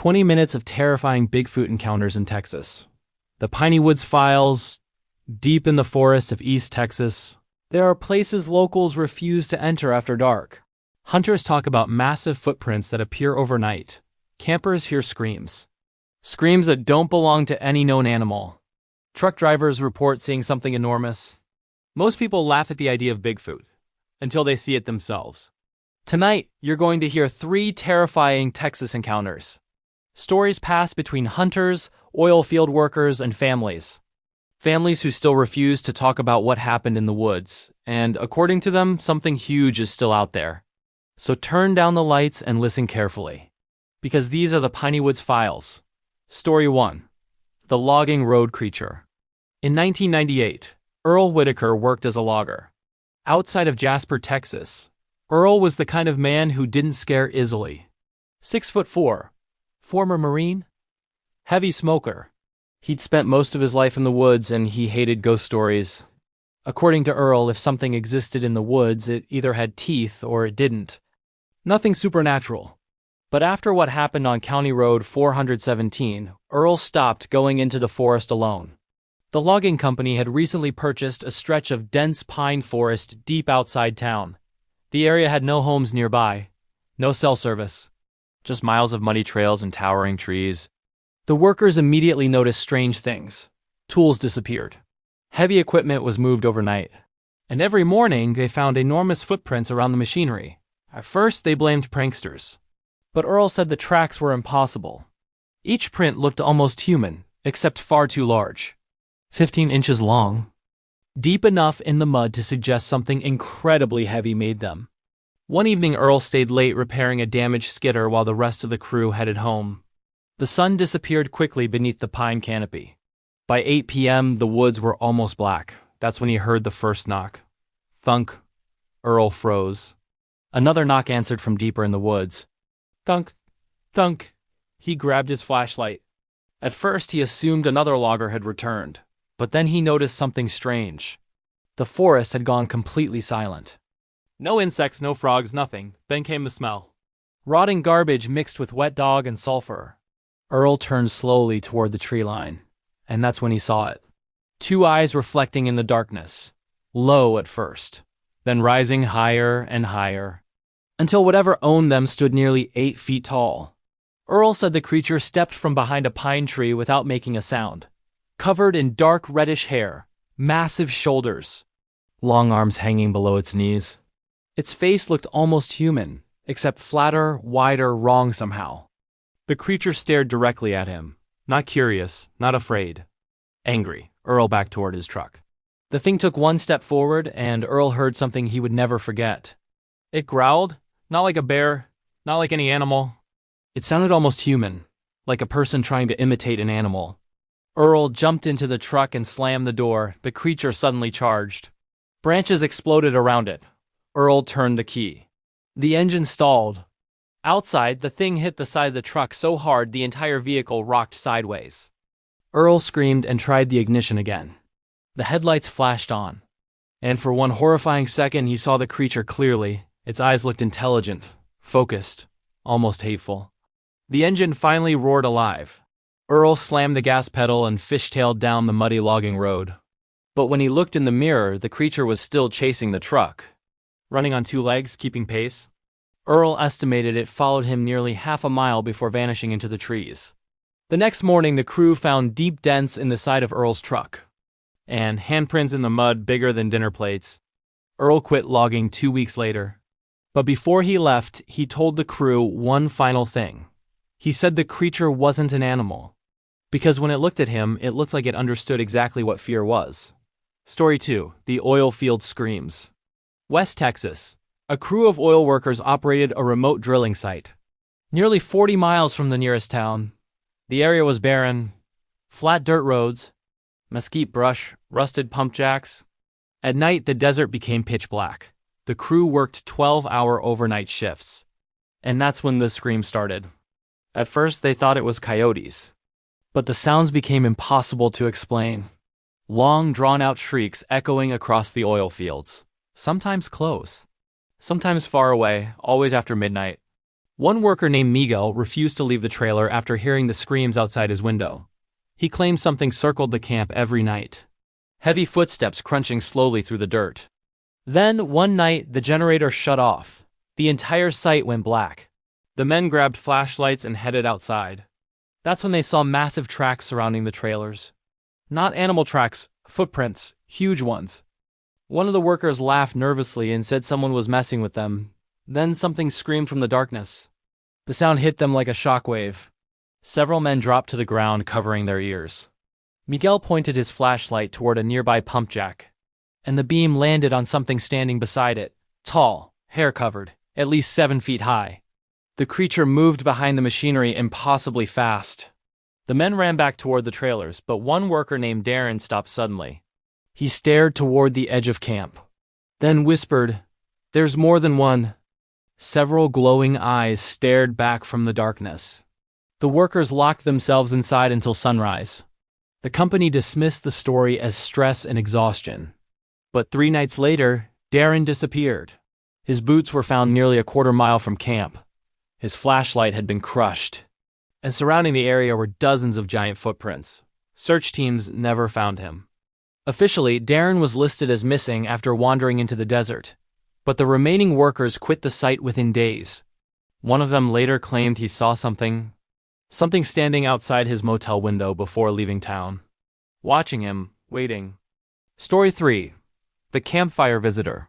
20 minutes of terrifying Bigfoot encounters in Texas. The Piney Woods Files, deep in the forests of East Texas. There are places locals refuse to enter after dark. Hunters talk about massive footprints that appear overnight. Campers hear screams. Screams that don't belong to any known animal. Truck drivers report seeing something enormous. Most people laugh at the idea of Bigfoot until they see it themselves. Tonight, you're going to hear 3 terrifying Texas encounters. Stories pass between hunters, oil field workers, and families. Families who still refuse to talk about what happened in the woods, and according to them, something huge is still out there. So turn down the lights and listen carefully, because these are the Piney Woods Files. Story 1. The Logging Road Creature. In 1998, Earl Whitaker worked as a logger. Outside of Jasper, Texas, Earl was the kind of man who didn't scare easily. 6'4", former Marine, heavy smoker. He'd spent most of his life in the woods and he hated ghost stories. According to Earl, if something existed in the woods, it either had teeth or it didn't. Nothing supernatural. But after what happened on County Road 417, Earl stopped going into the forest alone. The logging company had recently purchased a stretch of dense pine forest deep outside town. The area had no homes nearby, no cell service, just miles of muddy trails and towering trees. The workers immediately noticed strange things. Tools disappeared. Heavy equipment was moved overnight. And every morning, they found enormous footprints around the machinery. At first, they blamed pranksters. But Earl said the tracks were impossible. Each print looked almost human, except far too large. 15 inches long. Deep enough in the mud to suggest something incredibly heavy made them. One evening, Earl stayed late repairing a damaged skidder while the rest of the crew headed home. The sun disappeared quickly beneath the pine canopy. By 8 p.m., the woods were almost black. That's when he heard the first knock. Thunk. Earl froze. Another knock answered from deeper in the woods. Thunk. Thunk. He grabbed his flashlight. At first, he assumed another logger had returned, but then he noticed something strange. The forest had gone completely silent. No insects, no frogs, nothing. Then came the smell. Rotting garbage mixed with wet dog and sulfur. Earl turned slowly toward the tree line, and that's when he saw it. 2 eyes reflecting in the darkness, low at first, then rising higher and higher, until whatever owned them stood nearly 8 feet tall. Earl said the creature stepped from behind a pine tree without making a sound, covered in dark reddish hair, massive shoulders, long arms hanging below its knees. Its face looked almost human, except flatter, wider, wrong somehow. The creature stared directly at him, not curious, not afraid. Angry, Earl backed toward his truck. The thing took 1 step forward, and Earl heard something he would never forget. It growled, not like a bear, not like any animal. It sounded almost human, like a person trying to imitate an animal. Earl jumped into the truck and slammed the door. The creature suddenly charged. Branches exploded around it. Earl turned the key. The engine stalled. Outside, the thing hit the side of the truck so hard the entire vehicle rocked sideways. Earl screamed and tried the ignition again. The headlights flashed on, and for one horrifying second he saw the creature clearly. Its eyes looked intelligent, focused, almost hateful. The engine finally roared alive. Earl slammed the gas pedal and fishtailed down the muddy logging road. But when he looked in the mirror, the creature was still chasing the truck, running on 2 legs, keeping pace. Earl estimated it followed him nearly half a mile before vanishing into the trees. The next morning, the crew found deep dents in the side of Earl's truck, and handprints in the mud bigger than dinner plates. Earl quit logging 2 weeks later. But before he left, he told the crew one final thing. He said the creature wasn't an animal, because when it looked at him, it looked like it understood exactly what fear was. Story 2. The Oil Field Screams. West Texas. A crew of oil workers operated a remote drilling site. Nearly 40 miles from the nearest town. The area was barren. Flat dirt roads, mesquite brush, rusted pump jacks. At night, the desert became pitch black. The crew worked 12-hour overnight shifts. And that's when the scream started. At first, they thought it was coyotes. But the sounds became impossible to explain. Long, drawn-out shrieks echoing across the oil fields. Sometimes close. Sometimes far away, always after midnight. One worker named Miguel refused to leave the trailer after hearing the screams outside his window. He claimed something circled the camp every night. Heavy footsteps crunching slowly through the dirt. Then, one night, the generator shut off. The entire site went black. The men grabbed flashlights and headed outside. That's when they saw massive tracks surrounding the trailers. Not animal tracks, footprints, huge ones. One of the workers laughed nervously and said someone was messing with them. Then something screamed from the darkness. The sound hit them like a shockwave. Several men dropped to the ground, covering their ears. Miguel pointed his flashlight toward a nearby pump jack, and the beam landed on something standing beside it, tall, hair-covered, at least 7 feet high. The creature moved behind the machinery impossibly fast. The men ran back toward the trailers, but one worker named Darren stopped suddenly. He stared toward the edge of camp, then whispered, "There's more than one." Several glowing eyes stared back from the darkness. The workers locked themselves inside until sunrise. The company dismissed the story as stress and exhaustion. But 3 nights later, Darren disappeared. His boots were found nearly a quarter mile from camp. His flashlight had been crushed. And surrounding the area were dozens of giant footprints. Search teams never found him. Officially, Darren was listed as missing after wandering into the desert. But the remaining workers quit the site within days. One of them later claimed he saw something standing outside his motel window before leaving town. Watching him, waiting. Story 3. The Campfire Visitor.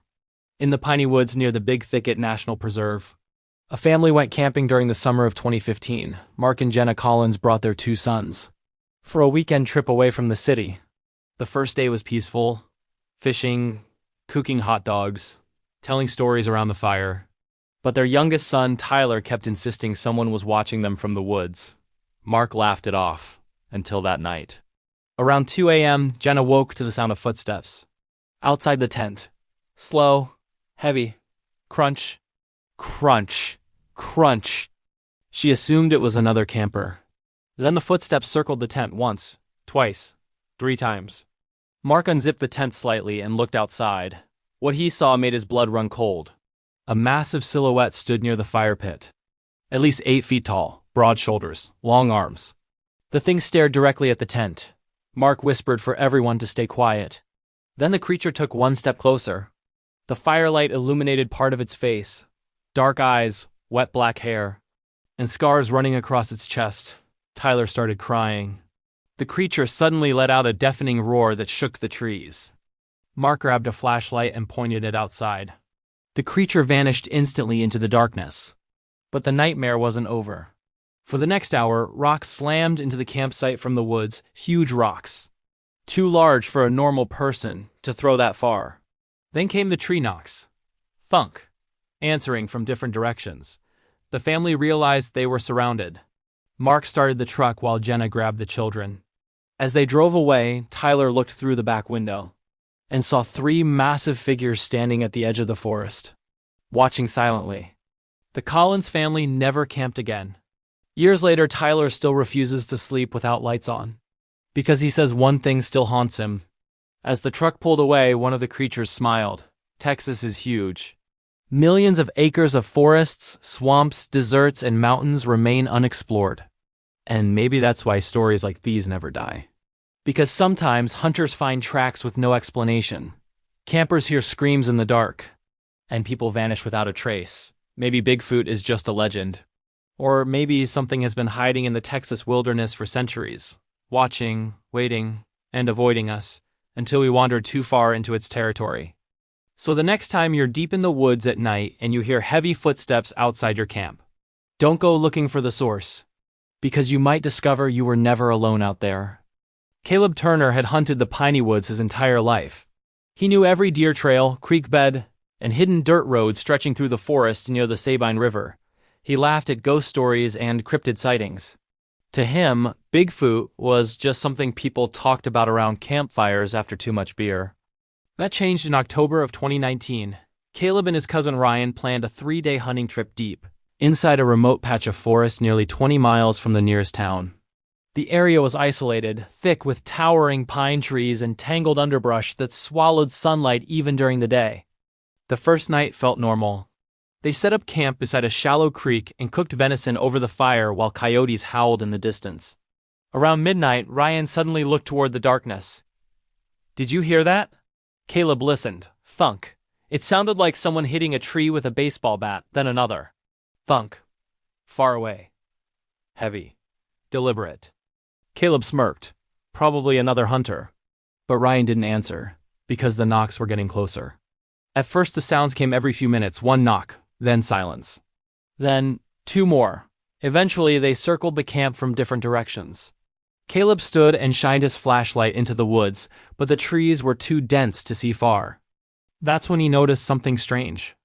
In the piney woods near the Big Thicket National Preserve, a family went camping during the summer of 2015. Mark and Jenna Collins brought their 2 sons for a weekend trip away from the city. The first day was peaceful. Fishing, cooking hot dogs, telling stories around the fire. But their youngest son, Tyler, kept insisting someone was watching them from the woods. Mark laughed it off, until that night. Around 2 a.m., Jenna woke to the sound of footsteps. Outside the tent. Slow, heavy, crunch, crunch, crunch. She assumed it was another camper. Then the footsteps circled the tent once, twice, 3 times. Mark unzipped the tent slightly and looked outside. What he saw made his blood run cold. A massive silhouette stood near the fire pit. At least 8 feet tall, broad shoulders, long arms. The thing stared directly at the tent. Mark whispered for everyone to stay quiet. Then the creature took 1 step closer. The firelight illuminated part of its face. Dark eyes, wet black hair, and scars running across its chest. Tyler started crying. The creature suddenly let out a deafening roar that shook the trees. Mark grabbed a flashlight and pointed it outside. The creature vanished instantly into the darkness. But the nightmare wasn't over. For the next hour, rocks slammed into the campsite from the woods, huge rocks. Too large for a normal person to throw that far. Then came the tree knocks. Thunk. Answering from different directions. The family realized they were surrounded. Mark started the truck while Jenna grabbed the children. As they drove away, Tyler looked through the back window and saw 3 massive figures standing at the edge of the forest, watching silently. The Collins family never camped again. Years later, Tyler still refuses to sleep without lights on, because he says one thing still haunts him. As the truck pulled away, one of the creatures smiled. Texas is huge. Millions of acres of forests, swamps, deserts, and mountains remain unexplored. And maybe that's why stories like these never die. Because sometimes hunters find tracks with no explanation. Campers hear screams in the dark, and people vanish without a trace. Maybe Bigfoot is just a legend. Or maybe something has been hiding in the Texas wilderness for centuries, watching, waiting, and avoiding us, until we wander too far into its territory. So the next time you're deep in the woods at night and you hear heavy footsteps outside your camp, don't go looking for the source, because you might discover you were never alone out there. Caleb Turner had hunted the piney woods his entire life. He knew every deer trail, creek bed, and hidden dirt road stretching through the forest near the Sabine River. He laughed at ghost stories and cryptid sightings. To him, Bigfoot was just something people talked about around campfires after too much beer. That changed in October of 2019. Caleb and his cousin Ryan planned a 3-day hunting trip deep, inside a remote patch of forest nearly 20 miles from the nearest town. The area was isolated, thick with towering pine trees and tangled underbrush that swallowed sunlight even during the day. The first night felt normal. They set up camp beside a shallow creek and cooked venison over the fire while coyotes howled in the distance. Around midnight, Ryan suddenly looked toward the darkness. "Did you hear that?" Caleb listened. Thunk. It sounded like someone hitting a tree with a baseball bat, then another. Thunk. Far away. Heavy. Deliberate. Caleb smirked. Probably another hunter. But Ryan didn't answer, because the knocks were getting closer. At first the sounds came every few minutes, one knock, then silence. Then, two more. Eventually they circled the camp from different directions. Caleb stood and shined his flashlight into the woods, but the trees were too dense to see far. That's when he noticed something strange.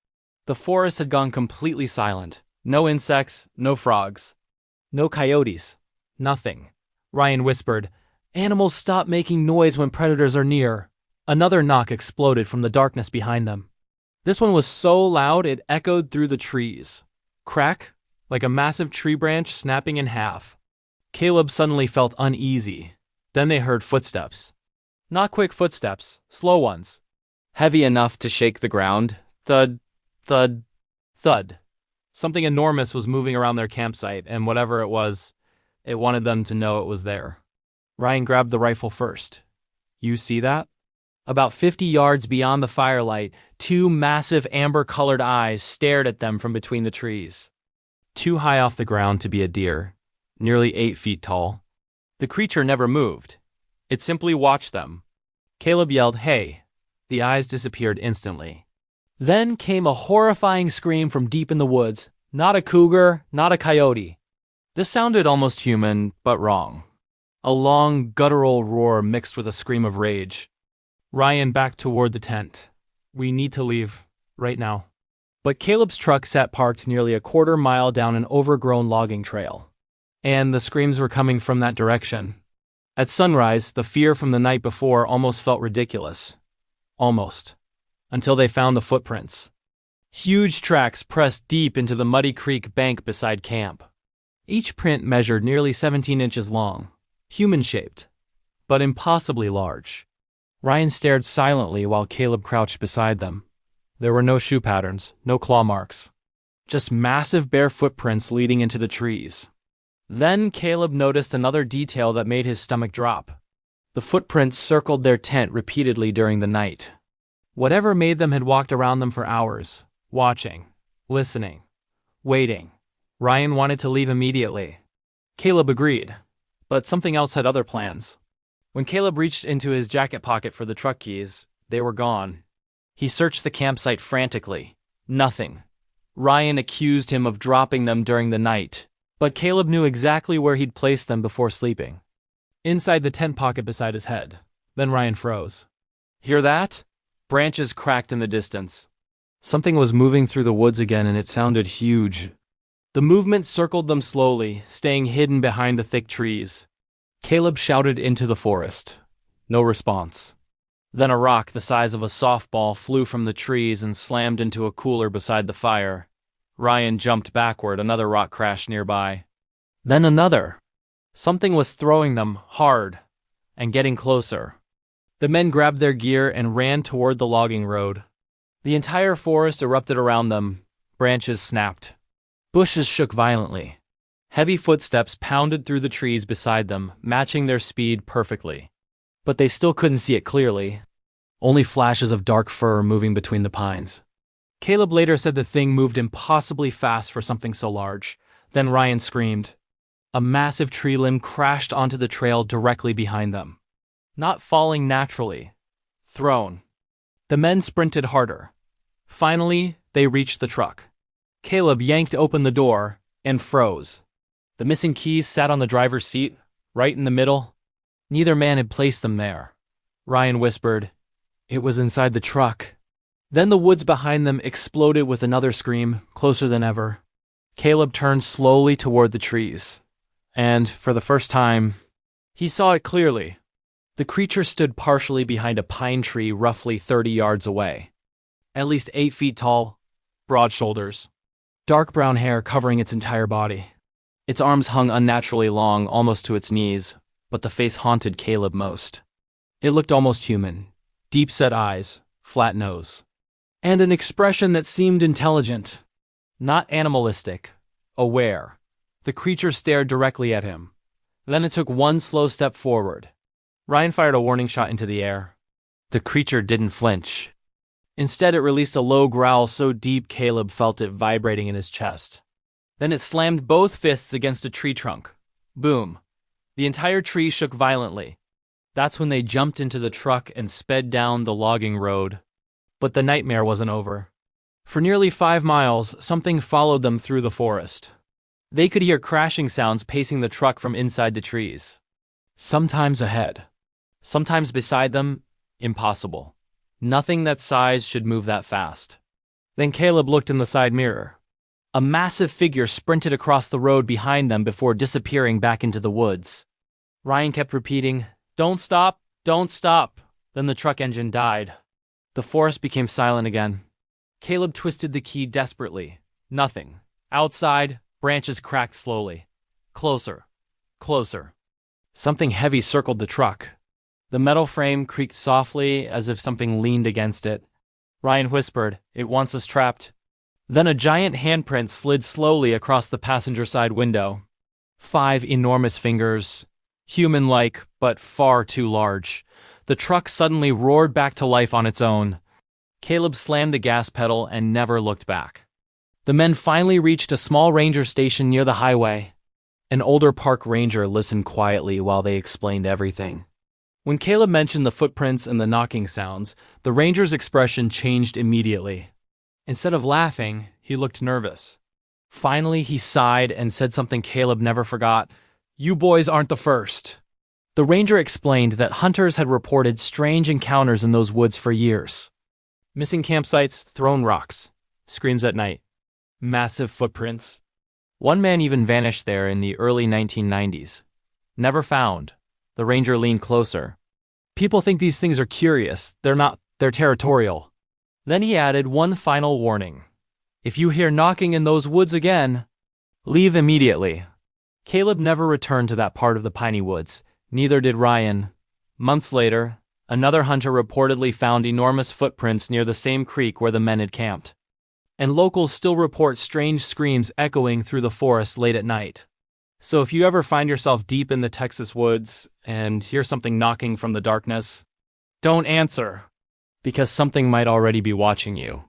The forest had gone completely silent. No insects, no frogs. No coyotes. Nothing. Ryan whispered, "Animals stop making noise when predators are near." Another knock exploded from the darkness behind them. This one was so loud it echoed through the trees. Crack, like a massive tree branch snapping in half. Caleb suddenly felt uneasy. Then they heard footsteps. Not quick footsteps, slow ones. Heavy enough to shake the ground. Thud, thud, thud. Something enormous was moving around their campsite, and whatever it was, it wanted them to know it was there. Ryan grabbed the rifle first. You see that? About 50 yards beyond the firelight, two massive amber-colored eyes stared at them from between the trees. Too high off the ground to be a deer, nearly 8 feet tall. The creature never moved. It simply watched them. Caleb yelled, "Hey!" The eyes disappeared instantly. Then came a horrifying scream from deep in the woods. Not a cougar, not a coyote. This sounded almost human, but wrong. A long, guttural roar mixed with a scream of rage. Ryan backed toward the tent. "We need to leave, right now." But Caleb's truck sat parked nearly a quarter mile down an overgrown logging trail. And the screams were coming from that direction. At sunrise, the fear from the night before almost felt ridiculous. Almost. Until they found the footprints. Huge tracks pressed deep into the muddy creek bank beside camp. Each print measured nearly 17 inches long, human-shaped, but impossibly large. Ryan stared silently while Caleb crouched beside them. There were no shoe patterns, no claw marks. Just massive bare footprints leading into the trees. Then Caleb noticed another detail that made his stomach drop. The footprints circled their tent repeatedly during the night. Whatever made them had walked around them for hours, watching, listening, waiting. Ryan wanted to leave immediately. Caleb agreed, but something else had other plans. When Caleb reached into his jacket pocket for the truck keys, they were gone. He searched the campsite frantically. Nothing. Ryan accused him of dropping them during the night, but Caleb knew exactly where he'd placed them before sleeping. Inside the tent pocket beside his head. Then Ryan froze. Hear that? Branches cracked in the distance. Something was moving through the woods again, and it sounded huge. The movement circled them slowly, staying hidden behind the thick trees. Caleb shouted into the forest. No response. Then a rock the size of a softball flew from the trees and slammed into a cooler beside the fire. Ryan jumped backward, another rock crashed nearby. Then another. Something was throwing them hard and getting closer. The men grabbed their gear and ran toward the logging road. The entire forest erupted around them. Branches snapped. Bushes shook violently. Heavy footsteps pounded through the trees beside them, matching their speed perfectly. But they still couldn't see it clearly. Only flashes of dark fur moving between the pines. Caleb later said the thing moved impossibly fast for something so large. Then Ryan screamed. A massive tree limb crashed onto the trail directly behind them. Not falling naturally. Thrown. The men sprinted harder. Finally, they reached the truck. Caleb yanked open the door and froze. The missing keys sat on the driver's seat, right in the middle. Neither man had placed them there. Ryan whispered, "It was inside the truck." Then the woods behind them exploded with another scream, closer than ever. Caleb turned slowly toward the trees. And, for the first time, he saw it clearly. The creature stood partially behind a pine tree roughly 30 yards away. At least 8 feet tall, broad shoulders. Dark brown hair covering its entire body. Its arms hung unnaturally long, almost to its knees, but the face haunted Caleb most. It looked almost human. Deep-set eyes, flat nose. And an expression that seemed intelligent. Not animalistic. Aware. The creature stared directly at him. Then it took one slow step forward. Ryan fired a warning shot into the air. The creature didn't flinch. Instead, it released a low growl so deep Caleb felt it vibrating in his chest. Then it slammed both fists against a tree trunk. Boom. The entire tree shook violently. That's when they jumped into the truck and sped down the logging road. But the nightmare wasn't over. For nearly 5 miles, something followed them through the forest. They could hear crashing sounds pacing the truck from inside the trees. Sometimes ahead. Sometimes beside them. Impossible. Nothing that size should move that fast. Then Caleb looked in the side mirror. A massive figure sprinted across the road behind them before disappearing back into the woods. Ryan kept repeating, "Don't stop, don't stop." Then the truck engine died. The forest became silent again. Caleb twisted the key desperately. Nothing. Outside, branches cracked slowly. Closer. Closer. Something heavy circled the truck. The metal frame creaked softly as if something leaned against it. Ryan whispered, "It wants us trapped." Then a giant handprint slid slowly across the passenger side window. 5 enormous fingers. Human-like, but far too large. The truck suddenly roared back to life on its own. Caleb slammed the gas pedal and never looked back. The men finally reached a small ranger station near the highway. An older park ranger listened quietly while they explained everything. When Caleb mentioned the footprints and the knocking sounds, the ranger's expression changed immediately. Instead of laughing, he looked nervous. Finally, he sighed and said something Caleb never forgot. "You boys aren't the first." The ranger explained that hunters had reported strange encounters in those woods for years. Missing campsites, thrown rocks, screams at night, massive footprints. One man even vanished there in the early 1990s. Never found. The ranger leaned closer. "People think these things are curious. They're not. They're territorial." Then he added one final warning. "If you hear knocking in those woods again, leave immediately." Caleb never returned to that part of the piney woods. Neither did Ryan. Months later, another hunter reportedly found enormous footprints near the same creek where the men had camped. And locals still report strange screams echoing through the forest late at night. So if you ever find yourself deep in the Texas woods and hear something knocking from the darkness, don't answer, because something might already be watching you.